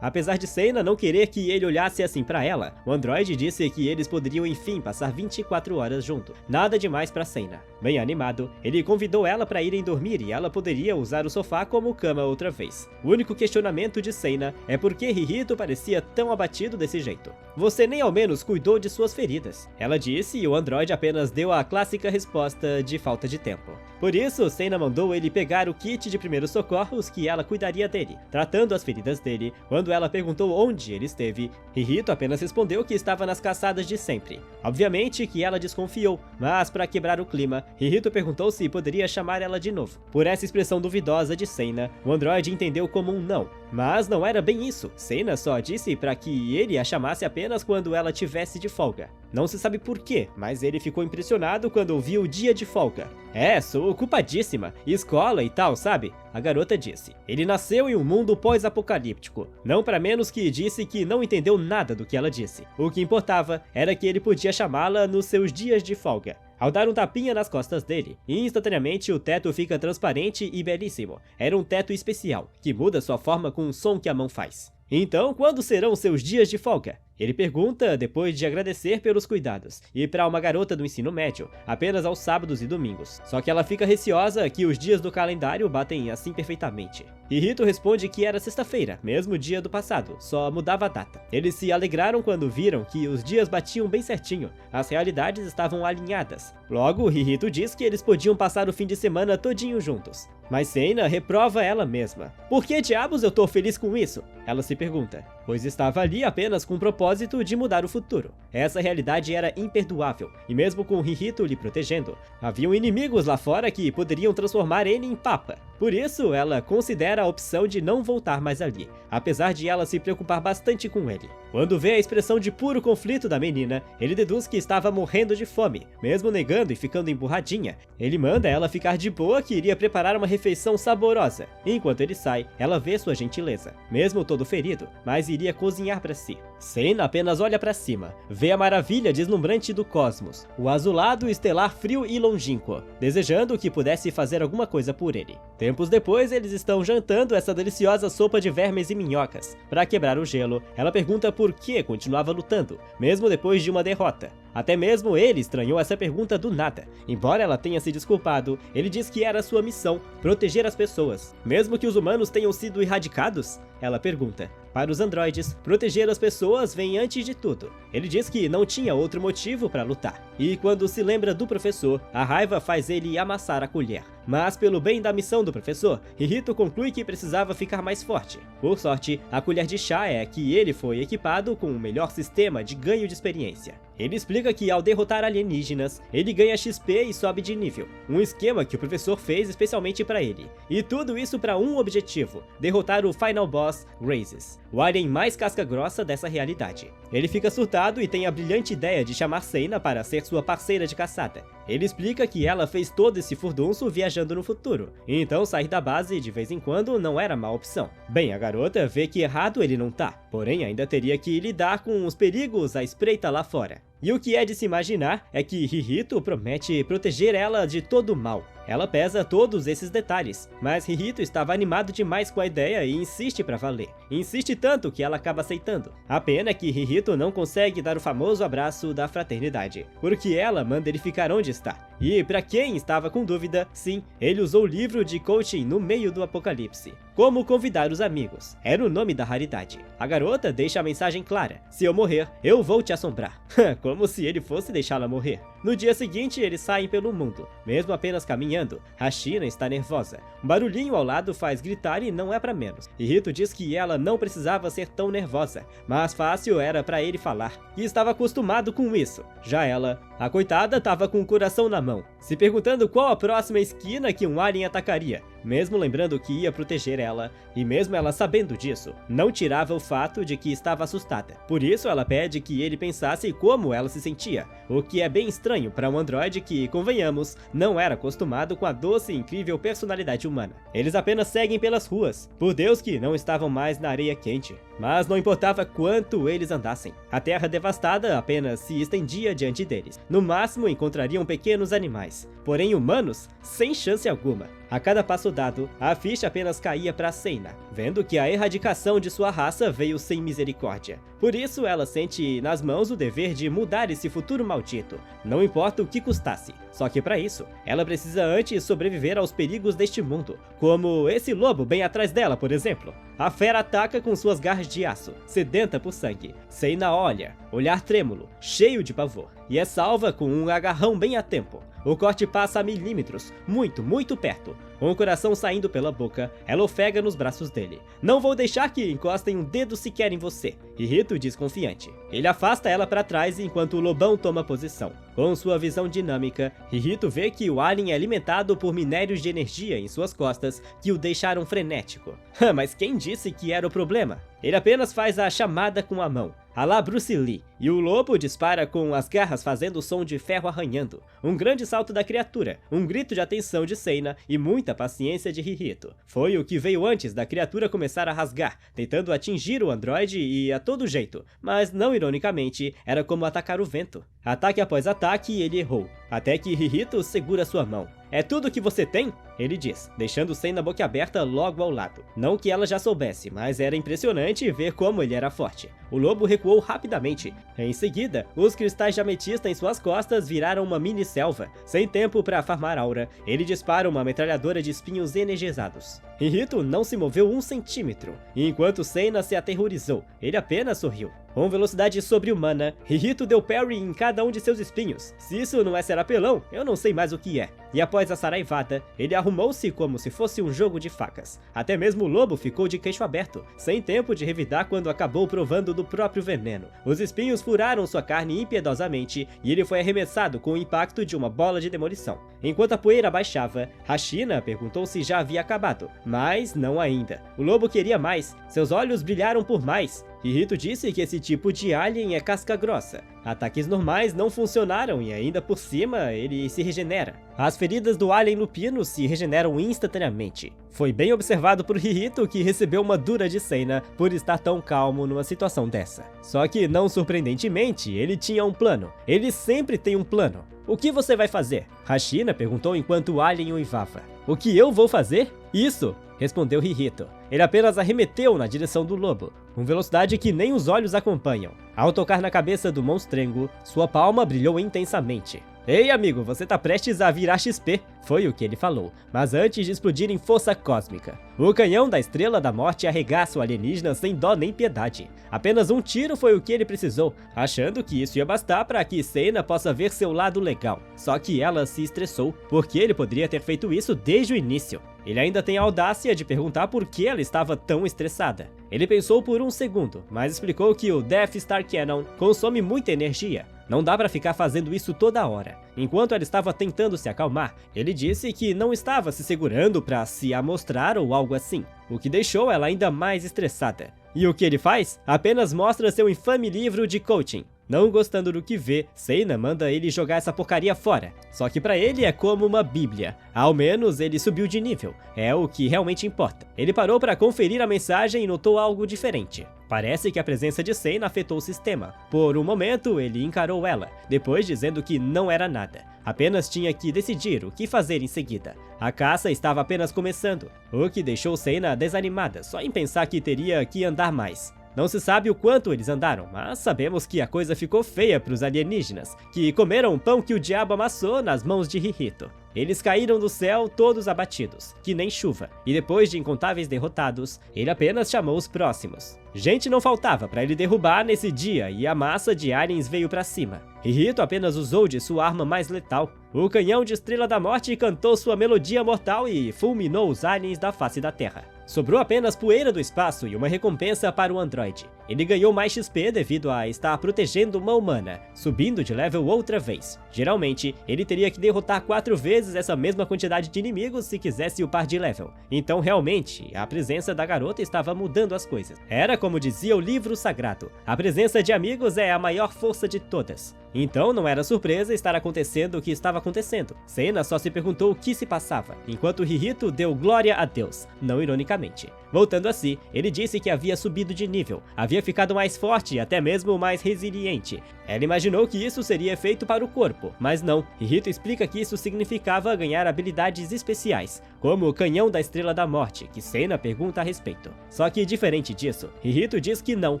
Apesar de Seina não querer que ele olhasse assim pra ela, o androide disse que eles poderiam enfim passar 24 horas juntos. Nada demais pra Seina. Bem animado, ele convidou ela para irem dormir e ela poderia usar o sofá como cama outra vez. O único questionamento de Seina é por que Rihito parecia tão abatido desse jeito. Você nem ao menos cuidou de suas feridas, ela disse, e o androide apenas deu a clássica resposta de falta de tempo. Por isso, Seina mandou ele pegar o kit de primeiros socorros que ela cuidaria dele, tratando as feridas dele. Quando ela perguntou onde ele esteve, Rihito apenas respondeu que estava nas caçadas de sempre. Obviamente que ela desconfiou, mas para quebrar o clima, Rihito perguntou se poderia chamar ela de novo. Por essa expressão duvidosa de Seina, o androide entendeu como um não. Mas não era bem isso. Seina só disse para que ele a chamasse apenas quando ela tivesse de folga. Não se sabe por quê, mas ele ficou impressionado quando ouviu o dia de folga. É, sou ocupadíssima, escola e tal, sabe? A garota disse. Ele nasceu em um mundo pós-apocalíptico. Não para menos que disse que não entendeu nada do que ela disse. O que importava era que ele podia chamá-la nos seus dias de folga. Ao dar um tapinha nas costas dele, instantaneamente o teto fica transparente e belíssimo. Era um teto especial, que muda sua forma com o som que a mão faz. Então, quando serão seus dias de folga? Ele pergunta depois de agradecer pelos cuidados, e para uma garota do ensino médio, apenas aos sábados e domingos. Só que ela fica receosa que os dias do calendário batem assim perfeitamente. Rihito responde que era sexta-feira, mesmo dia do passado, só mudava a data. Eles se alegraram quando viram que os dias batiam bem certinho, as realidades estavam alinhadas. Logo, Rihito diz que eles podiam passar o fim de semana todinho juntos. Mas Seina reprova ela mesma. Por que diabos eu tô feliz com isso? Ela se pergunta, pois estava ali apenas com o propósito de mudar o futuro. Essa realidade era imperdoável, e mesmo com Rihito lhe protegendo, haviam inimigos lá fora que poderiam transformar ele em papa. Por isso, ela considera a opção de não voltar mais ali, apesar de ela se preocupar bastante com ele. Quando vê a expressão de puro conflito da menina, ele deduz que estava morrendo de fome, mesmo negando e ficando emburradinha. Ele manda ela ficar de boa que iria preparar uma refeição saborosa. Enquanto ele sai, ela vê sua gentileza, mesmo todo ferido, mas iria cozinhar para si. Seina apenas olha para cima, vê a maravilha deslumbrante do cosmos, o azulado estelar frio e longínquo, desejando que pudesse fazer alguma coisa por ele. Tempos depois, eles estão jantando essa deliciosa sopa de vermes e minhocas. Para quebrar o gelo, ela pergunta por que continuava lutando, mesmo depois de uma derrota. Até mesmo ele estranhou essa pergunta do nada. Embora ela tenha se desculpado, ele diz que era sua missão, proteger as pessoas. Mesmo que os humanos tenham sido erradicados? Ela pergunta. Para os androides, proteger as pessoas vem antes de tudo. Ele diz que não tinha outro motivo para lutar. E quando se lembra do professor, a raiva faz ele amassar a colher. Mas pelo bem da missão do professor, Hihito conclui que precisava ficar mais forte. Por sorte, a colher de chá é que ele foi equipado com o melhor sistema de ganho de experiência. Ele explica que ao derrotar alienígenas, ele ganha XP e sobe de nível, um esquema que o professor fez especialmente para ele. E tudo isso para um objetivo, derrotar o Final Boss, Raises, o alien mais casca-grossa dessa realidade. Ele fica surtado e tem a brilhante ideia de chamar Seina para ser sua parceira de caçada. Ele explica que ela fez todo esse furdunço viajando no futuro, então sair da base de vez em quando não era má opção. Bem, a garota vê que errado ele não tá, porém ainda teria que lidar com os perigos à espreita lá fora. E o que é de se imaginar é que Hihito promete proteger ela de todo o mal. Ela pesa todos esses detalhes, mas Hihito estava animado demais com a ideia e insiste pra valer. Insiste tanto que ela acaba aceitando. A pena é que Hihito não consegue dar o famoso abraço da fraternidade, porque ela manda ele ficar onde está. E pra quem estava com dúvida, sim, ele usou o livro de coaching no meio do apocalipse. Como convidar os amigos, era o nome da raridade. A garota deixa a mensagem clara: se eu morrer, eu vou te assombrar. Como se ele fosse deixá-la morrer. No dia seguinte, eles saem pelo mundo, mesmo apenas caminhando. Hashira está nervosa. Um barulhinho ao lado faz gritar e não é pra menos. Hihito diz que ela não precisava ser tão nervosa, mas fácil era pra ele falar, e estava acostumado com isso. Já ela, a coitada, estava com o coração na mão, se perguntando qual a próxima esquina que um alien atacaria. Mesmo lembrando que ia proteger ela, e mesmo ela sabendo disso, não tirava o fato de que estava assustada. Por isso ela pede que ele pensasse como ela se sentia, o que é bem estranho para um androide que, convenhamos, não era acostumado com a doce e incrível personalidade humana. Eles apenas seguem pelas ruas, por Deus que não estavam mais na areia quente. Mas não importava quanto eles andassem, a terra devastada apenas se estendia diante deles. No máximo encontrariam pequenos animais, porém humanos, sem chance alguma. A cada passo dado, a ficha apenas caía para Seina, vendo que a erradicação de sua raça veio sem misericórdia. Por isso, ela sente nas mãos o dever de mudar esse futuro maldito, não importa o que custasse. Só que para isso, ela precisa antes sobreviver aos perigos deste mundo, como esse lobo bem atrás dela, por exemplo. A fera ataca com suas garras de aço, sedenta por sangue. Seina olha, olhar trêmulo, cheio de pavor, e é salva com um agarrão bem a tempo. O corte passa a milímetros, muito perto. Com o coração saindo pela boca, ela ofega nos braços dele. Não vou deixar que encostem um dedo sequer em você. Hihito diz confiante. Ele afasta ela para trás enquanto o lobão toma posição. Com sua visão dinâmica, Hihito vê que o alien é alimentado por minérios de energia em suas costas que o deixaram frenético. Mas quem disse que era o problema? Ele apenas faz a chamada com a mão, à la Bruce Lee, e o lobo dispara com as garras fazendo som de ferro arranhando. Um grande salto da criatura, um grito de atenção de Seina e muita paciência de Hihito. Foi o que veio antes da criatura começar a rasgar, tentando atingir o androide e a todo jeito, mas não ironicamente, era como atacar o vento. Ataque após ataque, ele errou, até que Hihito segura sua mão. É tudo que você tem? Ele diz, deixando Seina boquiaberta logo ao lado. Não que ela já soubesse, mas era impressionante ver como ele era forte. O lobo recuou rapidamente. Em seguida, os cristais de ametista em suas costas viraram uma mini selva. Sem tempo para farmar aura, ele dispara uma metralhadora de espinhos energizados. Hihito não se moveu 1 centímetro, e enquanto Seina se aterrorizou, ele apenas sorriu. Com velocidade sobre-humana, Hihito deu parry em cada um de seus espinhos. Se isso não é ser apelão, eu não sei mais o que é. E após a saraivada, ele arrumou-se como se fosse um jogo de facas. Até mesmo o lobo ficou de queixo aberto, sem tempo de revidar quando acabou provando do próprio veneno. Os espinhos furaram sua carne impiedosamente, e ele foi arremessado com o impacto de uma bola de demolição. Enquanto a poeira baixava, Hashina perguntou se já havia acabado, mas não ainda. O lobo queria mais, seus olhos brilharam por mais. Hihito disse que esse tipo de alien é casca grossa. Ataques normais não funcionaram e ainda por cima ele se regenera. As feridas do alien lupino se regeneram instantaneamente. Foi bem observado por Hihito, que recebeu uma dura de Seina por estar tão calmo numa situação dessa. Só que, não surpreendentemente, ele tinha um plano. Ele sempre tem um plano. O que você vai fazer? Hashina perguntou enquanto o alien uivava. O que eu vou fazer? Isso! Respondeu Hihito. Ele apenas arremeteu na direção do lobo, com velocidade que nem os olhos acompanham. Ao tocar na cabeça do monstrengo, sua palma brilhou intensamente. Ei amigo, você tá prestes a virar XP, foi o que ele falou, mas antes de explodir em força cósmica. O canhão da Estrela da Morte arregaça o alienígena sem dó nem piedade. Apenas um tiro foi o que ele precisou, achando que isso ia bastar para que Seina possa ver seu lado legal. Só que ela se estressou, porque ele poderia ter feito isso desde o início. Ele ainda tem a audácia de perguntar por que ela estava tão estressada. Ele pensou por um segundo, mas explicou que o Death Star Cannon consome muita energia. Não dá pra ficar fazendo isso toda hora. Enquanto ela estava tentando se acalmar, ele disse que não estava se segurando pra se amostrar ou algo assim, o que deixou ela ainda mais estressada. E o que ele faz? Apenas mostra seu infame livro de coaching. Não gostando do que vê, Seina manda ele jogar essa porcaria fora. Só que pra ele é como uma bíblia. Ao menos ele subiu de nível. É o que realmente importa. Ele parou pra conferir a mensagem e notou algo diferente. Parece que a presença de Seina afetou o sistema. Por um momento, ele encarou ela, depois dizendo que não era nada. Apenas tinha que decidir o que fazer em seguida. A caça estava apenas começando, o que deixou Seina desanimada só em pensar que teria que andar mais. Não se sabe o quanto eles andaram, mas sabemos que a coisa ficou feia para os alienígenas, que comeram o pão que o diabo amassou nas mãos de Hihito. Eles caíram do céu todos abatidos, que nem chuva, e depois de incontáveis derrotados, ele apenas chamou os próximos. Gente não faltava para ele derrubar nesse dia e a massa de aliens veio para cima. Hihito apenas usou de sua arma mais letal. O canhão de Estrela da Morte cantou sua melodia mortal e fulminou os aliens da face da Terra. Sobrou apenas poeira do espaço e uma recompensa para o androide. Ele ganhou mais XP devido a estar protegendo uma humana, subindo de level outra vez. Geralmente, ele teria que derrotar 4 vezes essa mesma quantidade de inimigos se quisesse upar de level. Então, realmente, a presença da garota estava mudando as coisas. Era como dizia o livro sagrado, a presença de amigos é a maior força de todas. Então, não era surpresa estar acontecendo o que estava acontecendo. Seina só se perguntou o que se passava, enquanto Hihito deu glória a Deus, não ironicamente. Voltando a si, ele disse que havia subido de nível, havia ficado mais forte e até mesmo mais resiliente. Ela imaginou que isso seria feito para o corpo, mas não. Hihito explica que isso significava ganhar habilidades especiais, como o Canhão da Estrela da Morte, que Seina pergunta a respeito. Só que diferente disso, Hihito diz que não,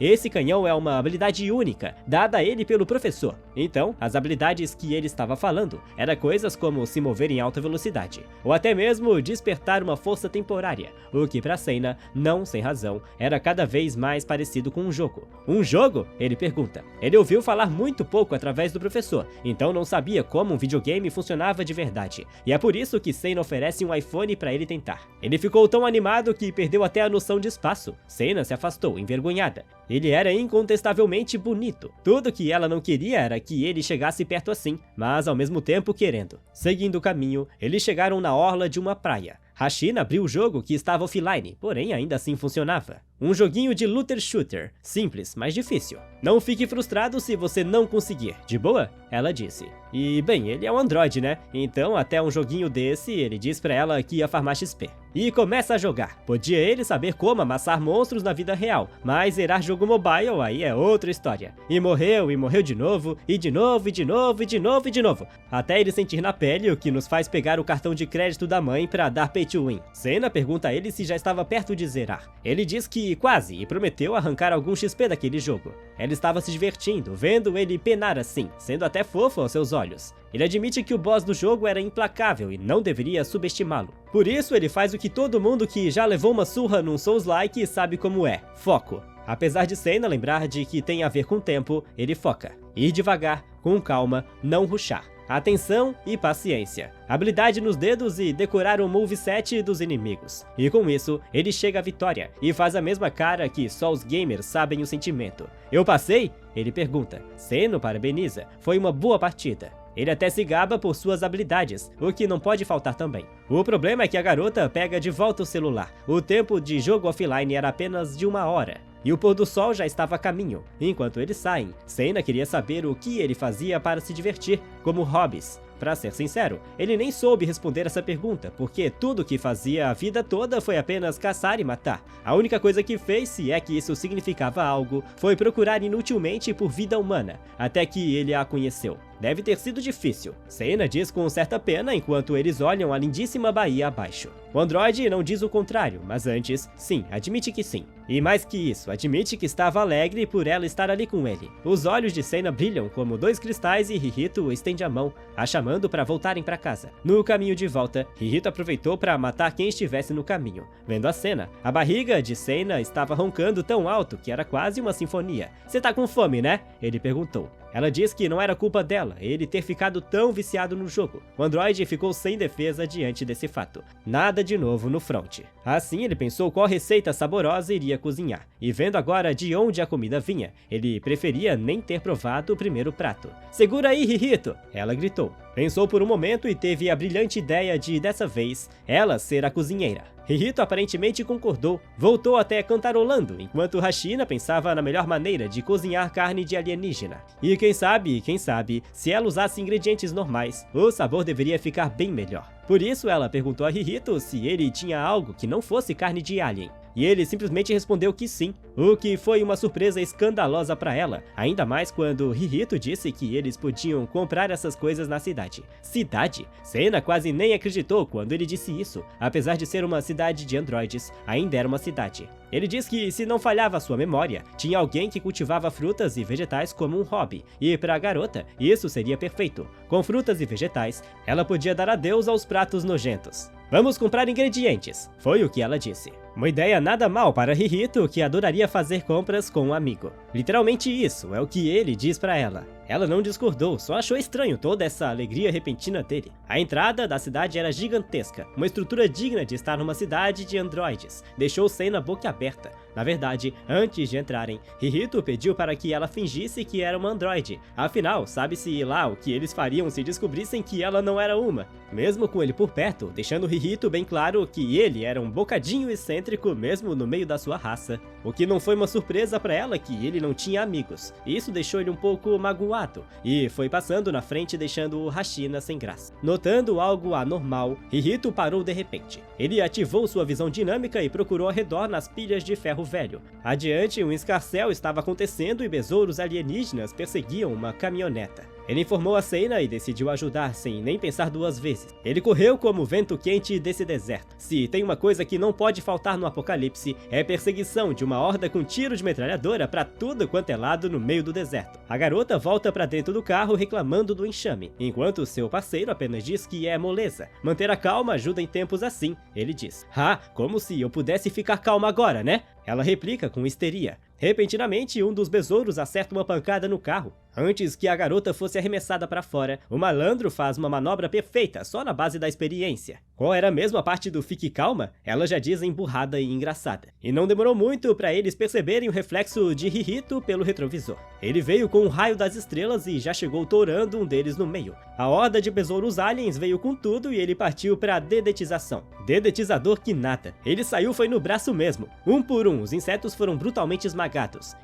esse canhão é uma habilidade única, dada a ele pelo professor. Então, as habilidades que ele estava falando eram coisas como se mover em alta velocidade, ou até mesmo despertar uma força temporária, o que para Seina, não sem razão, era cada vez mais parecido com um jogo. Um jogo? Ele pergunta. Ele ouviu falar muito pouco através do professor, então não sabia como um videogame funcionava de verdade, e é por isso que Seina oferece um iPhone para ele tentar. Ele ficou tão animado que perdeu até a noção de espaço. Seina se afastou, envergonhada. Ele era incontestavelmente bonito. Tudo que ela não queria era que ele chegasse perto assim, mas ao mesmo tempo querendo. Seguindo o caminho, eles chegaram na orla de uma praia. Hashina abriu o jogo que estava offline, porém ainda assim funcionava. Um joguinho de looter shooter, simples, mas difícil. Não fique frustrado se você não conseguir, de boa? Ela disse. E bem, ele é um androide, né? Então até um joguinho desse, ele diz pra ela que ia farmar XP. E começa a jogar. Podia ele saber como amassar monstros na vida real, mas zerar jogo mobile aí é outra história. E morreu de novo, e de novo, e de novo, e de novo, e de novo. Até ele sentir na pele o que nos faz pegar o cartão de crédito da mãe pra dar pay to win. Seina pergunta a ele se já estava perto de zerar. Ele diz que quase, e prometeu arrancar algum XP daquele jogo. Ela estava se divertindo, vendo ele penar assim, sendo até fofo aos seus olhos. Ele admite que o boss do jogo era implacável e não deveria subestimá-lo. Por isso ele faz o que todo mundo que já levou uma surra num Souls-like sabe como é: foco. Apesar de Senna lembrar de que tem a ver com tempo, ele foca. Ir devagar, com calma, não rushar. Atenção e paciência. Habilidade nos dedos e decorar o moveset dos inimigos. E com isso, ele chega à vitória e faz a mesma cara que só os gamers sabem o sentimento. Eu passei? Ele pergunta. Senna parabeniza. Foi uma boa partida. Ele até se gaba por suas habilidades, o que não pode faltar também. O problema é que a garota pega de volta o celular. O tempo de jogo offline era apenas de 1 hora. E o pôr do sol já estava a caminho. Enquanto eles saem, Senna queria saber o que ele fazia para se divertir, como hobbies. Pra ser sincero, ele nem soube responder essa pergunta, porque tudo que fazia a vida toda foi apenas caçar e matar. A única coisa que fez, se é que isso significava algo, foi procurar inutilmente por vida humana, até que ele a conheceu. Deve ter sido difícil, Senna diz com certa pena enquanto eles olham a lindíssima baía abaixo. O androide não diz o contrário, mas antes, sim, admite que sim. E mais que isso, admite que estava alegre por ela estar ali com ele. Os olhos de Senna brilham como 2 cristais e Hihito estende a mão, a chamando para voltarem para casa. No caminho de volta, Hihito aproveitou para matar quem estivesse no caminho. Vendo a cena, a barriga de Senna estava roncando tão alto que era quase uma sinfonia. "Você tá com fome, né?" ele perguntou. Ela diz que não era culpa dela, ele ter ficado tão viciado no jogo. O androide ficou sem defesa diante desse fato. Nada de novo no front. Assim, ele pensou qual receita saborosa iria cozinhar. E vendo agora de onde a comida vinha, ele preferia nem ter provado o primeiro prato. "Segura aí, Hihito!" ela gritou. Pensou por um momento e teve a brilhante ideia de, dessa vez, ela ser a cozinheira. Hihito aparentemente concordou, voltou até cantarolando, enquanto Hashina pensava na melhor maneira de cozinhar carne de alienígena. E quem sabe, se ela usasse ingredientes normais, o sabor deveria ficar bem melhor. Por isso ela perguntou a Hihito se ele tinha algo que não fosse carne de alien. E ele simplesmente respondeu que sim, o que foi uma surpresa escandalosa para ela, ainda mais quando Hihito disse que eles podiam comprar essas coisas na cidade. Cidade? Senna quase nem acreditou quando ele disse isso. Apesar de ser uma cidade de androides, ainda era uma cidade. Ele diz que, se não falhava sua memória, tinha alguém que cultivava frutas e vegetais como um hobby, e para a garota, isso seria perfeito. Com frutas e vegetais, ela podia dar adeus aos pratos nojentos. "Vamos comprar ingredientes", foi o que ela disse. Uma ideia nada mal para Hihito, que adoraria fazer compras com um amigo. Literalmente isso é o que ele diz para ela. Ela não discordou, só achou estranho toda essa alegria repentina dele. A entrada da cidade era gigantesca, uma estrutura digna de estar numa cidade de androides. Deixou Senna boquiaberta. Na verdade, antes de entrarem, Hihito pediu para que ela fingisse que era uma androide. Afinal, sabe-se lá o que eles fariam se descobrissem que ela não era uma. Mesmo com ele por perto, deixando Hihito bem claro que ele era um bocadinho excêntrico mesmo no meio da sua raça. O que não foi uma surpresa para ela que ele não tinha amigos. Isso deixou ele um pouco magoado, e foi passando na frente deixando o Hashina sem graça. Notando algo anormal, Hihito parou de repente. Ele ativou sua visão dinâmica e procurou ao redor nas pilhas de ferro velho. Adiante, um escarcéu estava acontecendo e besouros alienígenas perseguiam uma caminhoneta. Ele informou a Senna e decidiu ajudar sem nem pensar 2 vezes. Ele correu como o vento quente desse deserto. Se tem uma coisa que não pode faltar no apocalipse, é perseguição de uma horda com tiro de metralhadora pra tudo quanto é lado no meio do deserto. A garota volta pra dentro do carro reclamando do enxame, enquanto seu parceiro apenas diz que é moleza. Manter a calma ajuda em tempos assim, ele diz. "Ah, como se eu pudesse ficar calma agora, né?" Ela replica com histeria. Repentinamente, um dos besouros acerta uma pancada no carro. Antes que a garota fosse arremessada para fora, o malandro faz uma manobra perfeita só na base da experiência. Qual era mesmo a parte do "fique calma"? Ela já diz emburrada e engraçada. E não demorou muito para eles perceberem o reflexo de Hihito pelo retrovisor. Ele veio com um raio das estrelas e já chegou tourando um deles no meio. A horda de besouros aliens veio com tudo e ele partiu para a dedetização. Dedetizador que nada. Ele saiu foi no braço mesmo. Um por um, os insetos foram brutalmente esmagados.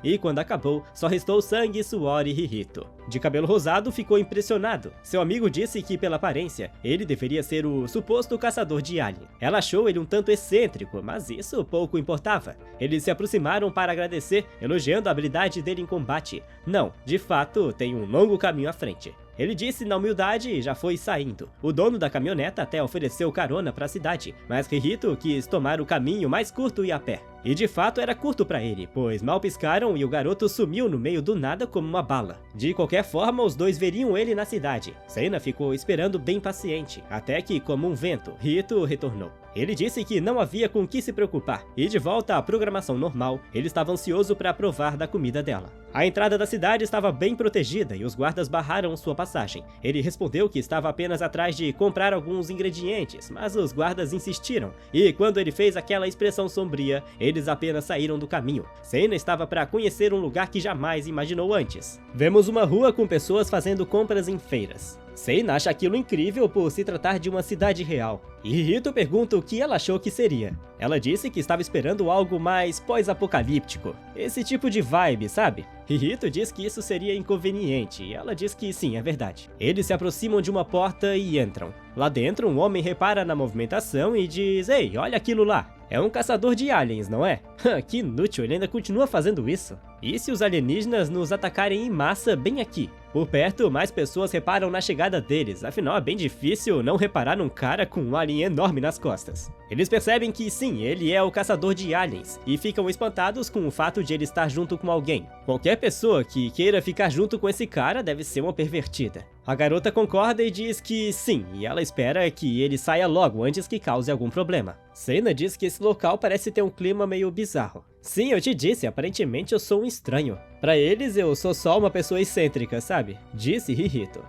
E quando acabou, só restou sangue, suor e Hihito. De cabelo rosado, ficou impressionado. Seu amigo disse que, pela aparência, ele deveria ser o suposto caçador de alien. Ela achou ele um tanto excêntrico, mas isso pouco importava. Eles se aproximaram para agradecer, elogiando a habilidade dele em combate. Não, de fato, tem um longo caminho à frente. Ele disse na humildade e já foi saindo. O dono da caminhoneta até ofereceu carona para a cidade, mas Hihito quis tomar o caminho mais curto e a pé. E de fato era curto pra ele, pois mal piscaram e o garoto sumiu no meio do nada como uma bala. De qualquer forma, os dois veriam ele na cidade. Seina ficou esperando bem paciente, até que, como um vento, Rito retornou. Ele disse que não havia com o que se preocupar, e de volta à programação normal, ele estava ansioso para provar da comida dela. A entrada da cidade estava bem protegida e os guardas barraram sua passagem. Ele respondeu que estava apenas atrás de comprar alguns ingredientes, mas os guardas insistiram, e quando ele fez aquela expressão sombria, eles apenas saíram do caminho. Seina estava para conhecer um lugar que jamais imaginou antes. Vemos uma rua com pessoas fazendo compras em feiras. Seina acha aquilo incrível por se tratar de uma cidade real. E Rito pergunta o que ela achou que seria. Ela disse que estava esperando algo mais pós-apocalíptico. Esse tipo de vibe, sabe? Rito diz que isso seria inconveniente, e ela diz que sim, é verdade. Eles se aproximam de uma porta e entram. Lá dentro, um homem repara na movimentação e diz: "Ei, olha aquilo lá. É um caçador de aliens, não é?" Que inútil, ele ainda continua fazendo isso. E se os alienígenas nos atacarem em massa bem aqui? Por perto, mais pessoas reparam na chegada deles, afinal é bem difícil não reparar num cara com um alien enorme nas costas. Eles percebem que sim, ele é o caçador de aliens, e ficam espantados com o fato de ele estar junto com alguém. Qualquer pessoa que queira ficar junto com esse cara deve ser uma pervertida. A garota concorda e diz que sim, e ela espera que ele saia logo antes que cause algum problema. Seina diz que esse local parece ter um clima meio bizarro. Sim, eu te disse, aparentemente eu sou um estranho. Pra eles, eu sou só uma pessoa excêntrica, sabe? Disse Rito.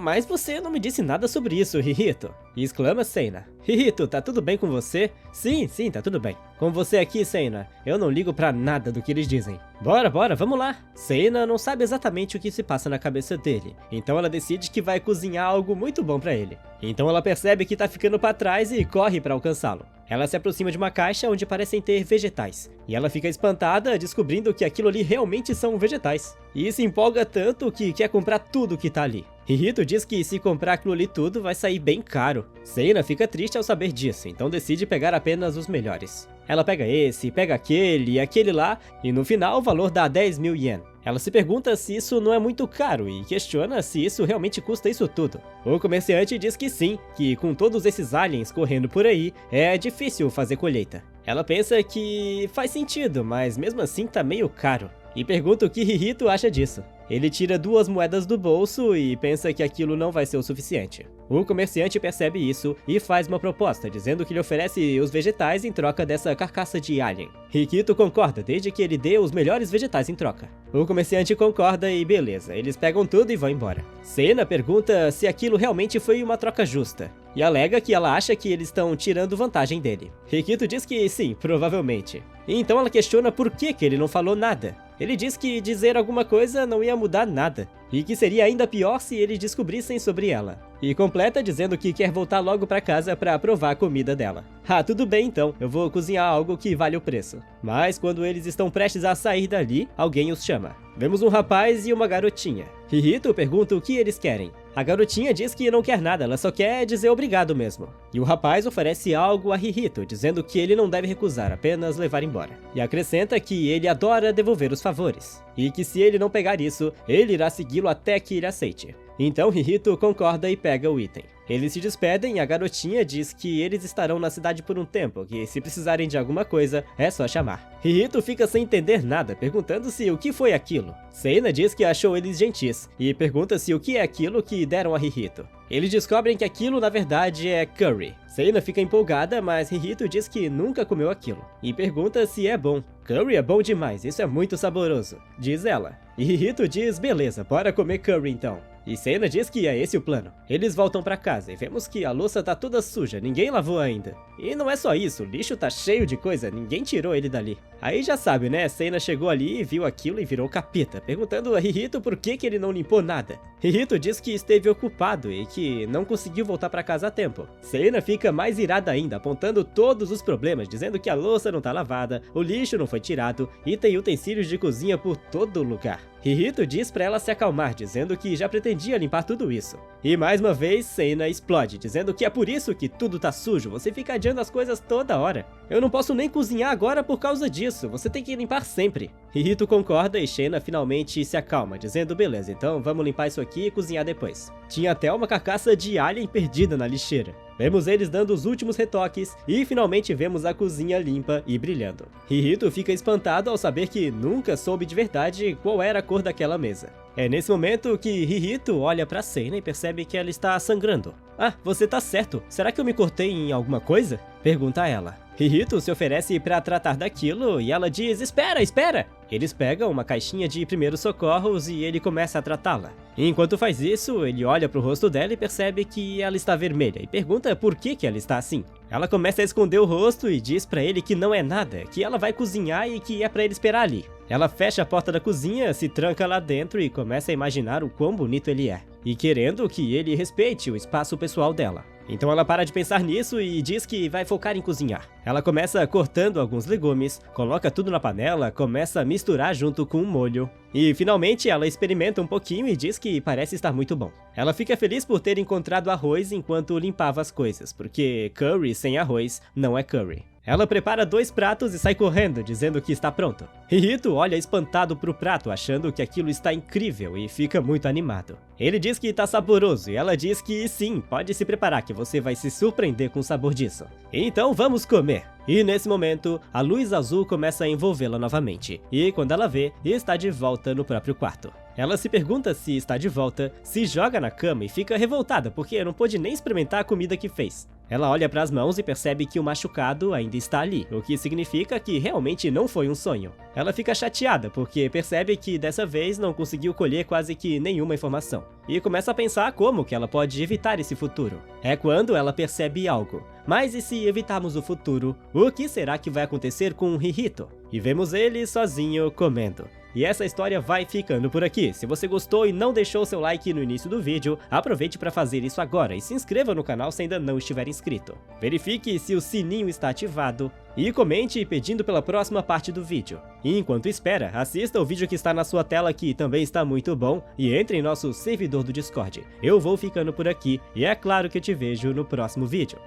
Mas você não me disse nada sobre isso, Rito. Exclama Seina. Rito, tá tudo bem com você? Sim, tá tudo bem. Com você aqui, Seina, eu não ligo pra nada do que eles dizem. Bora, vamos lá. Seina não sabe exatamente o que se passa na cabeça dele, então ela decide que vai cozinhar algo muito bom pra ele. Então ela percebe que tá ficando pra trás e corre pra alcançá-lo. Ela se aproxima de uma caixa onde parecem ter vegetais, e ela fica espantada descobrindo que aquilo ali realmente são vegetais. E se empolga tanto que quer comprar tudo que tá ali. Rito diz que se comprar aquilo ali tudo vai sair bem caro. Seina fica triste ao saber disso, então decide pegar apenas os melhores. Ela pega esse, pega aquele e aquele lá, e no final o valor dá 10.000 ien. Ela se pergunta se isso não é muito caro e questiona se isso realmente custa isso tudo. O comerciante diz que sim, que com todos esses aliens correndo por aí, é difícil fazer colheita. Ela pensa que faz sentido, mas mesmo assim tá meio caro. E pergunta o que Rito acha disso. Ele tira 2 moedas do bolso e pensa que aquilo não vai ser o suficiente. O comerciante percebe isso e faz uma proposta, dizendo que lhe oferece os vegetais em troca dessa carcaça de alien. Rito concorda, desde que ele dê os melhores vegetais em troca. O comerciante concorda e beleza, eles pegam tudo e vão embora. Seina pergunta se aquilo realmente foi uma troca justa, e alega que ela acha que eles estão tirando vantagem dele. Rito diz que sim, provavelmente. E então ela questiona por que ele não falou nada. Ele diz que dizer alguma coisa não ia mudar nada, e que seria ainda pior se eles descobrissem sobre ela. E completa dizendo que quer voltar logo pra casa pra provar a comida dela. Tudo bem então, eu vou cozinhar algo que vale o preço. Mas quando eles estão prestes a sair dali, alguém os chama. Vemos um rapaz e uma garotinha. Rito pergunta o que eles querem. A garotinha diz que não quer nada, ela só quer dizer obrigado mesmo. E o rapaz oferece algo a Rito, dizendo que ele não deve recusar, apenas levar embora. E acrescenta que ele adora devolver os favores, e que se ele não pegar isso, ele irá segui-lo até que ele aceite. Então Rito concorda e pega o item. Eles se despedem e a garotinha diz que eles estarão na cidade por um tempo, que se precisarem de alguma coisa, é só chamar. Rito fica sem entender nada, perguntando-se o que foi aquilo. Seina diz que achou eles gentis, e pergunta-se o que é aquilo que deram a Rito. Eles descobrem que aquilo na verdade é curry. Seina fica empolgada, mas Rito diz que nunca comeu aquilo, e pergunta se é bom. Curry é bom demais, isso é muito saboroso, diz ela. E Rito diz, beleza, bora comer curry então. E Seina diz que é esse o plano. Eles voltam pra casa e vemos que a louça tá toda suja, ninguém lavou ainda. E não é só isso, o lixo tá cheio de coisa, ninguém tirou ele dali. Aí já sabe, né, Seina chegou ali e viu aquilo e virou capeta, perguntando a Rito por que ele não limpou nada. Rito diz que esteve ocupado e que não conseguiu voltar pra casa a tempo. Seina fica mais irada ainda, apontando todos os problemas, dizendo que a louça não tá lavada, o lixo não foi tirado e tem utensílios de cozinha por todo lugar. Rito diz pra ela se acalmar, dizendo que já pretendia limpar tudo isso. E mais uma vez, Seina explode, dizendo que é por isso que tudo tá sujo, você fica adiando as coisas toda hora. Eu não posso nem cozinhar agora por causa disso, você tem que limpar sempre. Rito concorda e Seina finalmente se acalma, dizendo beleza, então vamos limpar isso aqui e cozinhar depois. Tinha até uma carcaça de alien perdida na lixeira. Vemos eles dando os últimos retoques e finalmente vemos a cozinha limpa e brilhando. Hihito fica espantado ao saber que nunca soube de verdade qual era a cor daquela mesa. É nesse momento que Hihito olha pra cena e percebe que ela está sangrando. Ah, você tá certo. Será que eu me cortei em alguma coisa? Pergunta ela. Hihito se oferece para tratar daquilo e ela diz: espera, espera! Eles pegam uma caixinha de primeiros socorros e ele começa a tratá-la. Enquanto faz isso, ele olha pro rosto dela e percebe que ela está vermelha e pergunta por que ela está assim. Ela começa a esconder o rosto e diz pra ele que não é nada, que ela vai cozinhar e que é pra ele esperar ali. Ela fecha a porta da cozinha, se tranca lá dentro e começa a imaginar o quão bonito ele é, e querendo que ele respeite o espaço pessoal dela. Então ela para de pensar nisso e diz que vai focar em cozinhar. Ela começa cortando alguns legumes, coloca tudo na panela, começa a misturar junto com o molho. E finalmente ela experimenta um pouquinho e diz que parece estar muito bom. Ela fica feliz por ter encontrado arroz enquanto limpava as coisas, porque curry sem arroz não é curry. Ela prepara 2 pratos e sai correndo, dizendo que está pronto. Hihito olha espantado pro prato, achando que aquilo está incrível e fica muito animado. Ele diz que está saboroso e ela diz que sim, pode se preparar que você vai se surpreender com o sabor disso. Então vamos comer! E nesse momento, a luz azul começa a envolvê-la novamente, e quando ela vê, está de volta no próprio quarto. Ela se pergunta se está de volta, se joga na cama e fica revoltada porque não pôde nem experimentar a comida que fez. Ela olha para as mãos e percebe que o machucado ainda está ali, o que significa que realmente não foi um sonho. Ela fica chateada porque percebe que dessa vez não conseguiu colher quase que nenhuma informação, e começa a pensar como que ela pode evitar esse futuro. É quando ela percebe algo. Mas e se evitarmos o futuro, o que será que vai acontecer com o Hihito? E vemos ele sozinho comendo. E essa história vai ficando por aqui. Se você gostou e não deixou seu like no início do vídeo, aproveite para fazer isso agora e se inscreva no canal se ainda não estiver inscrito. Verifique se o sininho está ativado e comente pedindo pela próxima parte do vídeo. E enquanto espera, assista o vídeo que está na sua tela que também está muito bom e entre em nosso servidor do Discord. Eu vou ficando por aqui e é claro que eu te vejo no próximo vídeo.